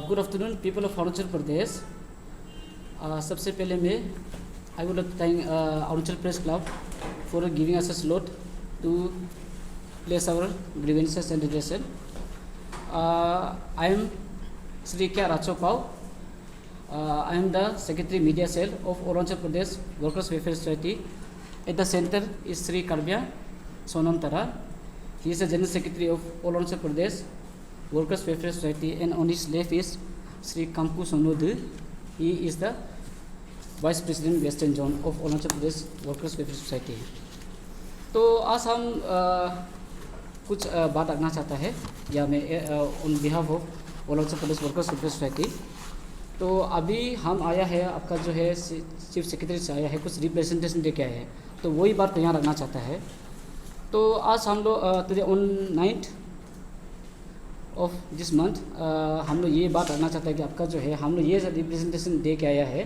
Good afternoon people of Arunachal Pradesh. सबसे पहले मैं I would thank Arunachal press club for giving us a slot to place our grievances and relation. I am Sri K. Rachopao. I am the Secretary Media Cell of Arunachal Pradesh Workers Welfare Society. At the center is Sri Karbya Sonam Tara. He is the General Secretary of Arunachal Pradesh Workers Welfare Society, and on his left is Sri Kampu Sonodu. He is the Vice President Western Zone of Arunachal Pradesh Workers Welfare Society. तो आज हम कुछ बात रखना चाहता है या मैं on behalf of Arunachal Pradesh workers welfare society. तो अभी हम आया है, आपका जो है चीफ सेक्रेटरी से आया है, कुछ रिप्रेजेंटेशन दे के आया है, तो वही बात को यहाँ रखना चाहता है। तो आज हम लोग on 9th of this month हम लोग ये बात रखना चाहता है कि आपका जो है हम लोग ये रिप्रेजेंटेशन दे के आया है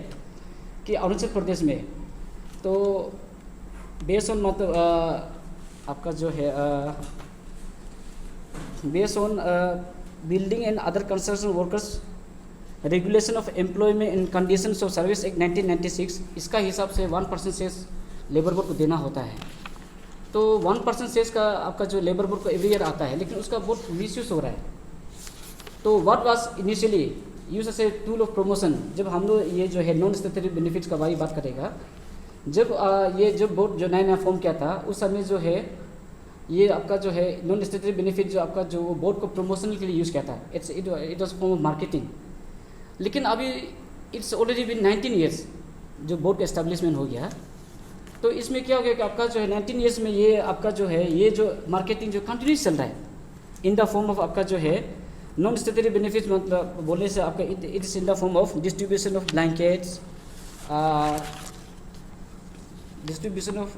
कि अरुणाचल प्रदेश में तो बेस्ड ऑन मतलब आपका जो है based on building and other construction workers regulation of employment and conditions of service act 1996, इसका हिसाब से 1% सेस लेबर बोर्ड को देना होता है। तो 1% सेस का आपका जो लेबर बोर्ड को एवरी ईयर आता है, लेकिन उसका बहुत मिसयूज हो रहा है। तो what was initially use as a tool of promotion. जब हम लोग ये जो है नॉन स्टैट्यूटरी बेनिफिट्स का बात करेगा, जब ये जो बोर्ड जो नया फॉर्म किया था उस समय जो है ये आपका जो है नॉन स्टैट्यूटरी बेनिफिट जो आपका जो बोर्ड को प्रमोशन के लिए यूज़ किया था, it was form of marketing. लेकिन अभी इट्स ऑलरेडी बिन 19 ईयर्स जो बोर्ड का एस्टेब्लिशमेंट हो गया। तो इसमें क्या हो गया कि आपका जो है 19 ईयर्स में ये आपका जो है ये जो मार्केटिंग जो कंटिन्यूस चल रहा है इन द फॉर्म ऑफ आपका जो है नॉन स्टैट्यूटरी बेनिफिट, मतलब बोलने से आपका it is in the form of distribution of blankets, distribution of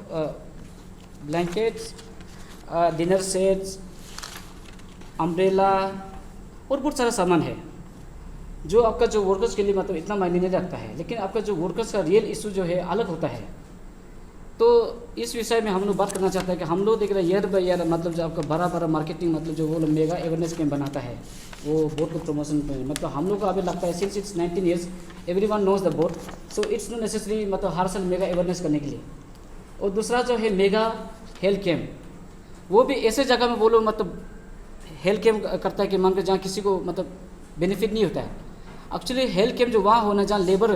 blankets, dinner sets, umbrella और बहुत सारा सामान है जो आपका जो वर्कर्स के लिए मतलब इतना मायने नहीं रखता है, लेकिन आपका जो वर्कर्स का रियल इशू जो है अलग होता है। तो इस विषय में हम लोग बात करना चाहते हैं कि हम लोग देख रहे हैं ईयर बाई ईयर मतलब जो आपका बड़ा मार्केटिंग मतलब जो वो मेगा अवेयरनेस कैंप बनाता है वो बोर्ड को प्रमोशन पे, मतलब हम लोग को अभी लगता है since it's 19 years everyone knows the board, so it's not necessary मतलब हर साल मेगा अवेयरनेस करने के लिए। और दूसरा जो है मेगा हेल्थ कैंप, वो भी ऐसे जगह में बोलो मतलब हेल्थ कैंप करता है कि मान के जहाँ किसी को मतलब बेनिफिट नहीं होता है। एक्चुअली हेल्थ कैंप जो वहाँ होना जहाँ लेबर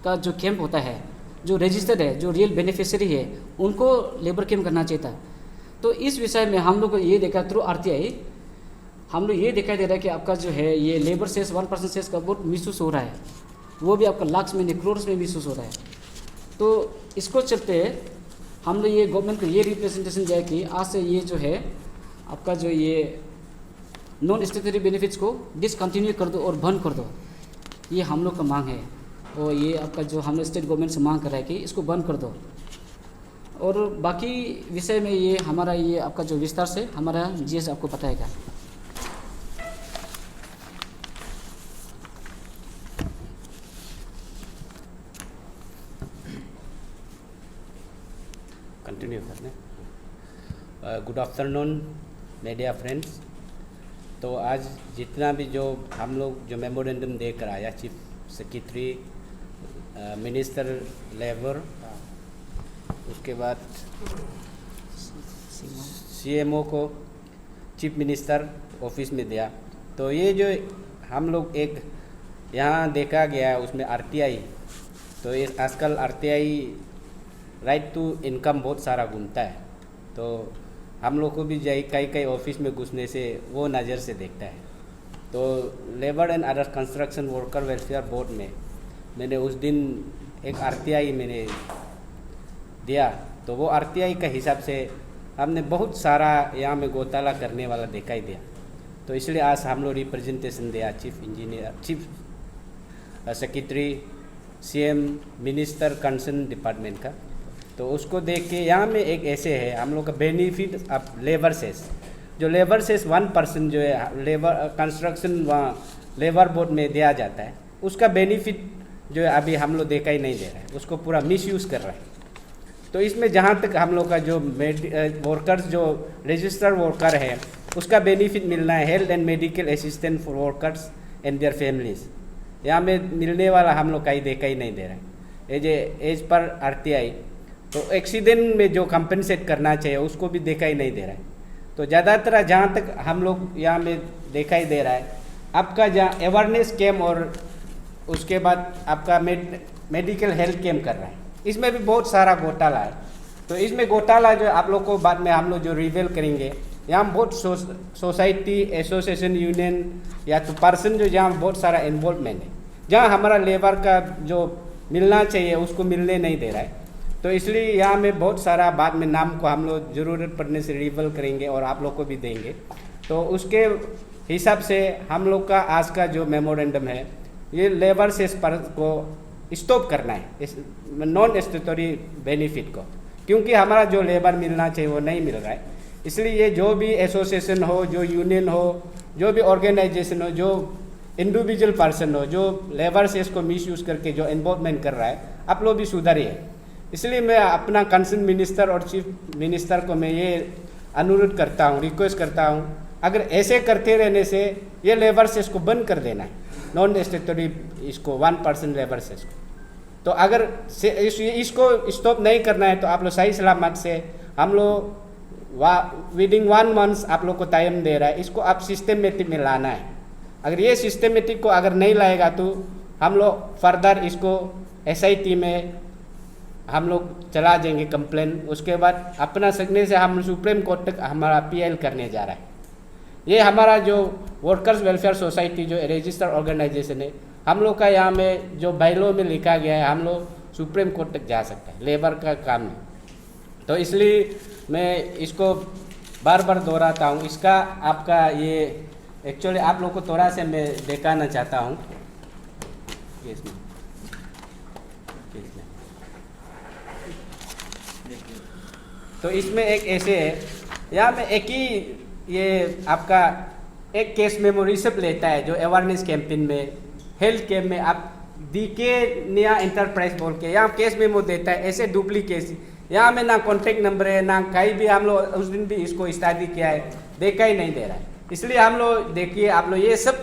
का जो कैंप होता है, जो रजिस्टर्ड है, जो रियल बेनिफिशियरी है, उनको लेबर कैंप करना चाहिए था। तो इस विषय में हम लोग को ये देखा थ्रू RTI हम लोग ये दिखाई दे रहा है कि आपका जो है ये लेबर सेस 1% सेस का बहुत मिसयूज हो रहा है, वो भी आपका लाख में नहीं करोड़ में मिसयूज हो रहा है। तो इसको चलते हम लोग ये गवर्नमेंट को ये रिप्रेजेंटेशन दिया कि आज से ये जो है आपका जो ये नॉन स्टैट्यूटरी बेनिफिट्स को डिसकंटिन्यू कर दो और बंद कर दो, ये हम लोग का मांग है। और ये आपका जो हम लोग स्टेट गवर्नमेंट से मांग कर रहा है कि इसको बंद कर दो। और बाकी विषय में ये हमारा ये आपका जो विस्तार से हमारा GS आपको बताएगा। कंटिन्यू करने। Good afternoon media friends. तो आज जितना भी जो हम लोग जो मेमोरेंडम देकर आया चीफ सेक्रेटरी, मिनिस्टर लेबर, उसके बाद CMO को चीफ मिनिस्टर ऑफिस में दिया, तो ये जो हम लोग एक यहाँ देखा गया है उसमें RTI, तो ये आजकल RTI राइट टू इनकम बहुत सारा घूमता है। तो हम लोग को भी कई ऑफिस में घुसने से वो नज़र से देखता है। तो labour and other construction worker welfare board में मैंने उस दिन एक RTI मैंने दिया, तो वो RTI का हिसाब से हमने बहुत सारा यहाँ में घोटाला करने वाला दिखाई दिया। तो इसलिए आज हम लोग रिप्रेजेंटेशन दिया chief engineer, chief secretary, CM, minister concern department का। तो उसको देख के यहाँ में एक ऐसे है हम लोग का बेनिफिट ऑफ लेबर सेस, जो लेबर सेस 1% जो है लेबर कंस्ट्रक्शन वहाँ लेबर बोर्ड में दिया जाता है, उसका बेनिफिट जो है अभी हम लोग देखा ही नहीं दे रहा है, उसको पूरा मिसयूज़ कर रहा है। तो इसमें जहाँ तक हम लोग का जो वर्कर्स जो रजिस्टर्ड वर्कर है उसका बेनिफिट मिलना है, health and medical assistant for workers, and their families. यहाँ में मिलने वाला हम लोग कहीं देखा ही नहीं दे रहा है। एज पर RTI तो एक्सीडेंट में जो कंपनसेट करना चाहिए उसको भी देखा ही नहीं दे रहा है। तो ज़्यादातर जहाँ तक हम लोग यहाँ में देखा ही दे रहा है, आपका जहाँ अवेयरनेस कैम्प और उसके बाद आपका मेडिकल हेल्थ कैम्प कर रहा है, इसमें भी बहुत सारा घोटाला है। तो इसमें घोटाला जो आप लोग को बाद में हम लोग जो रिवील करेंगे, यहाँ बहुत सोसाइटी, एसोसिएशन, यूनियन या तो पर्सन जो जहाँ बहुत सारा इन्वॉल्वमेंट है, जहाँ हमारा लेबर का जो मिलना चाहिए उसको मिलने नहीं दे रहा है। तो इसलिए यहाँ में बहुत सारा बाद में नाम को हम लोग ज़रूरत पड़ने से रिवील करेंगे और आप लोग को भी देंगे। तो उसके हिसाब से हम लोग का आज का जो मेमोरेंडम है, ये लेबर सेस पर को स्टॉप करना है, इस नॉन स्टैट्यूटरी बेनिफिट को, क्योंकि हमारा जो लेबर मिलना चाहिए वो नहीं मिल रहा है। इसलिए ये जो भी एसोसिएशन हो, जो यूनियन हो, जो भी ऑर्गेनाइजेशन हो, जो इंडिविजुअल पर्सन हो, जो लेबर सेस को मिसयूज़ करके जो इन्वॉल्वमेंट कर रहा है, आप लोग भी सुधरिए। इसलिए मैं अपना कंसर्न मिनिस्टर और चीफ मिनिस्टर को मैं ये अनुरोध करता हूँ, रिक्वेस्ट करता हूँ, अगर ऐसे करते रहने से ये लेबर सेस को बंद कर देना है, नॉन स्टैट्यूटरी इसको 1% लेबर सेस को। तो अगर इसको स्टॉप नहीं करना है तो आप लोग सही सलामत से, हम लोग विदिन 1 मंथ आप लोग को टाइम दे रहा है, इसको आप सिस्टमेटिक में लाना है। अगर ये सिस्टमेटिक को अगर नहीं लाएगा तो हम लोग फर्दर इसको SIT में हम लोग चला जाएंगे कंप्लेन। उसके बाद अपना सकने से हम सुप्रीम कोर्ट तक हमारा PL करने जा रहा है। ये हमारा जो वर्कर्स वेलफेयर सोसाइटी जो रजिस्टर्ड ऑर्गेनाइजेशन है, हम लोग का यहाँ में जो बायलॉ में लिखा गया है, हम लोग सुप्रीम कोर्ट तक जा सकते हैं, लेबर का काम नहीं। तो इसलिए मैं इसको बार बार दोहराता हूँ। इसका आपका ये एक्चुअली आप लोग को थोड़ा से मैं दिखाना चाहता हूँ। इसमें तो इसमें एक ऐसे है, यहाँ में एक ही ये आपका एक केस मेमोरी सब लेता है जो अवेयरनेस कैंपेन में, हेल्थ कैंप में आप DK नया एंटरप्राइज बोल के यहाँ केस मेमो देता है। ऐसे डुप्लीकेट यहाँ में ना कॉन्टेक्ट नंबर है, ना कहीं भी हम लोग उस दिन भी इसको स्टडी किया है, देखा ही नहीं दे रहा है। इसलिए हम लोग देखिए, आप लोग ये सब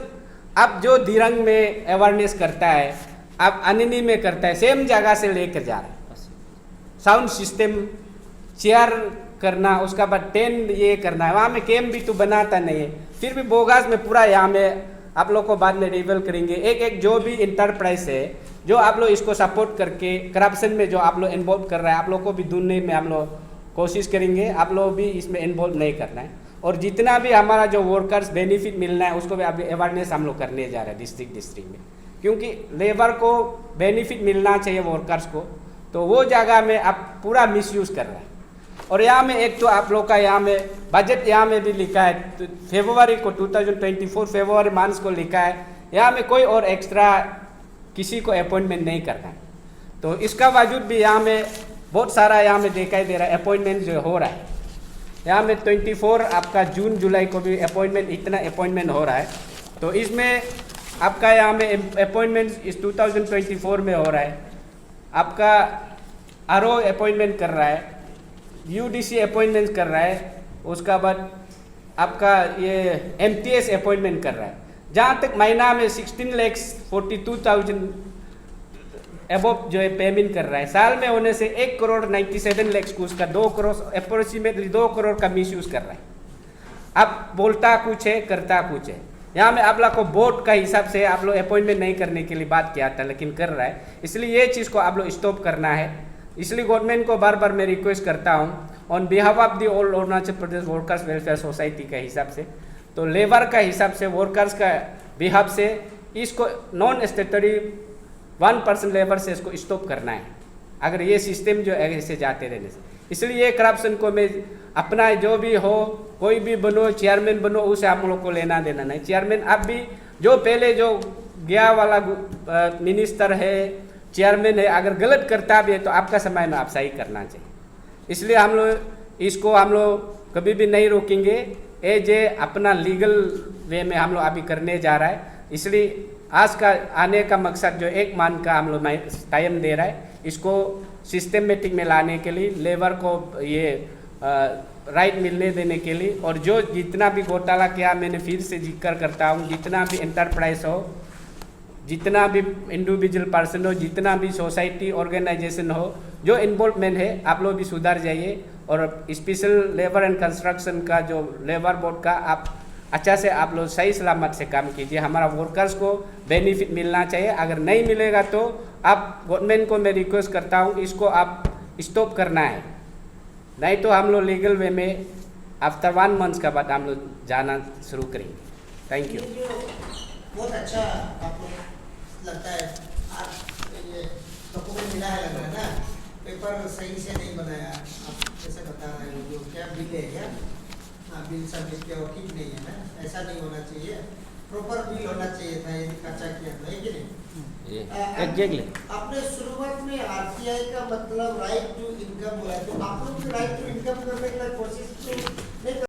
आप जो दिरंग में अवेयरनेस करता है, आप अनिनी में करता है, सेम जगह से लेकर जा रहा है। साउंड सिस्टम चेयर करना, उसका बाद टेंट ये करना है, वहाँ में कैम्प भी तो बनाता नहीं है, फिर भी बोगास में पूरा यहाँ में आप लोग को बाद में रिवील करेंगे। एक जो भी इंटरप्राइज है जो आप लोग इसको सपोर्ट करके करप्शन में जो आप लोग इन्वॉल्व कर रहा है, आप लोग को भी ढूंढने में हम लोग कोशिश करेंगे। आप लोग भी इसमें इन्वॉल्व नहीं करना है। और जितना भी हमारा जो वर्कर्स बेनिफिट मिलना है उसको भी अभी अवेयरनेस हम लोग करने जा रहे हैं डिस्ट्रिक्ट में, क्योंकि लेबर को बेनिफिट मिलना चाहिए वर्कर्स को, तो वो जगह में आप पूरा मिसयूज़ कर रहे हैं। और यहाँ में एक तो आप लोग का यहाँ में बजट यहाँ में भी लिखा है, तो फरवरी को 2024 फरवरी मंथ को लिखा है, यहाँ में कोई और एक्स्ट्रा किसी को अपॉइंटमेंट नहीं करना है। तो इसका बावजूद भी यहाँ में बहुत सारा यहाँ में दिखाई दे रहा है अपॉइंटमेंट जो हो रहा है। यहाँ में 24 आपका जून जुलाई को भी अपॉइंटमेंट, इतना अपॉइंटमेंट हो रहा है। तो इसमें आपका यहाँ में अपॉइंटमेंट इस 2024 में हो रहा है। आपका RO अपॉइंटमेंट कर रहा है, UDC अपॉइंटमेंट कर रहा है, उसका बाद आपका ये MTS अपॉइंटमेंट कर रहा है। जहाँ तक महीना में 16,42,000 एबोव जो है पेमेंट कर रहा है, साल में होने से 1,97 लाख को उसका 2 करोड़ अप्रोक्सीमेटली 2 करोड़ का मिस यूज़ कर रहा है। अब बोलता कुछ है करता कुछ है। यहाँ में आप लोग को बोर्ड का हिसाब से आप लोग अपॉइंटमेंट नहीं करने के लिए बात किया था, लेकिन कर रहा है। इसलिए ये चीज़ को आप लोग स्टॉप करना है। इसलिए गवर्नमेंट को बार बार मैं रिक्वेस्ट करता हूँ on behalf of the all Arunachal Pradesh workers welfare society के हिसाब से, तो लेबर का हिसाब से, वर्कर्स का बिहाफ से इसको नॉन स्टैट्यूटरी 1% लेबर से इसको स्टॉप करना है, अगर ये सिस्टम जो ऐसे जाते रहने से। इसलिए ये करप्शन को मैं अपना जो भी हो, कोई भी बनो, चेयरमैन बनो, उसे हम लोग को लेना देना नहीं। चेयरमैन अब भी जो पहले जो गया वाला मिनिस्टर है, चेयरमैन है, अगर गलत करता भी है तो आपका समय में आप सही करना चाहिए। इसलिए हम लोग इसको हम लोग कभी भी नहीं रोकेंगे। जे अपना लीगल वे में हम लोग अभी करने जा रहा है। इसलिए आज का आने का मकसद जो 1 मंथ का हम लोग टाइम दे रहा है, इसको सिस्टमेटिक में लाने के लिए लेबर को ये राइट मिलने देने के लिए, और जो जितना भी घोटाला किया, मैंने फिर से जिक्र करता हूँ, जितना भी एंटरप्राइज हो, जितना भी इंडिविजुअल पर्सन हो, जितना भी सोसाइटी ऑर्गेनाइजेशन हो, जो इन्वॉल्वमेंट है, आप लोग भी सुधार जाइए। और स्पेशल लेबर एंड कंस्ट्रक्शन का जो लेबर बोर्ड का आप अच्छा से आप लोग सही सलामत से काम कीजिए। हमारा वर्कर्स को बेनिफिट मिलना चाहिए। अगर नहीं मिलेगा तो आप गवर्नमेंट को मैं रिक्वेस्ट करता हूँ, इसको आप स्टॉप करना है, नहीं तो हम लोग लीगल वे में आफ्टर 1 मंथ का बाद हम लोग जाना शुरू करेंगे। Thank you. ये जो बहुत अच्छा आपको लगता है, आप ये डॉक्यूमेंट मिला है, लग रहा है ना, पेपर सही से नहीं बनाया, आप जैसे बता रहे हो, जो क्या बिल है क्या, हाँ बिल सबमिट किया और ठीक नहीं है ना, ऐसा नहीं होना चाहिए, प्रॉपर बिल होना चाहिए था, यदि खर्चा किया था, है कि नहीं? एग्जैक्टली। आपने शुरुआत में आरटीआई का मतलब राइट टू इनकम बोला, तो आप लोग राइट टू इनकम करने के लिए कोशिश तो नहीं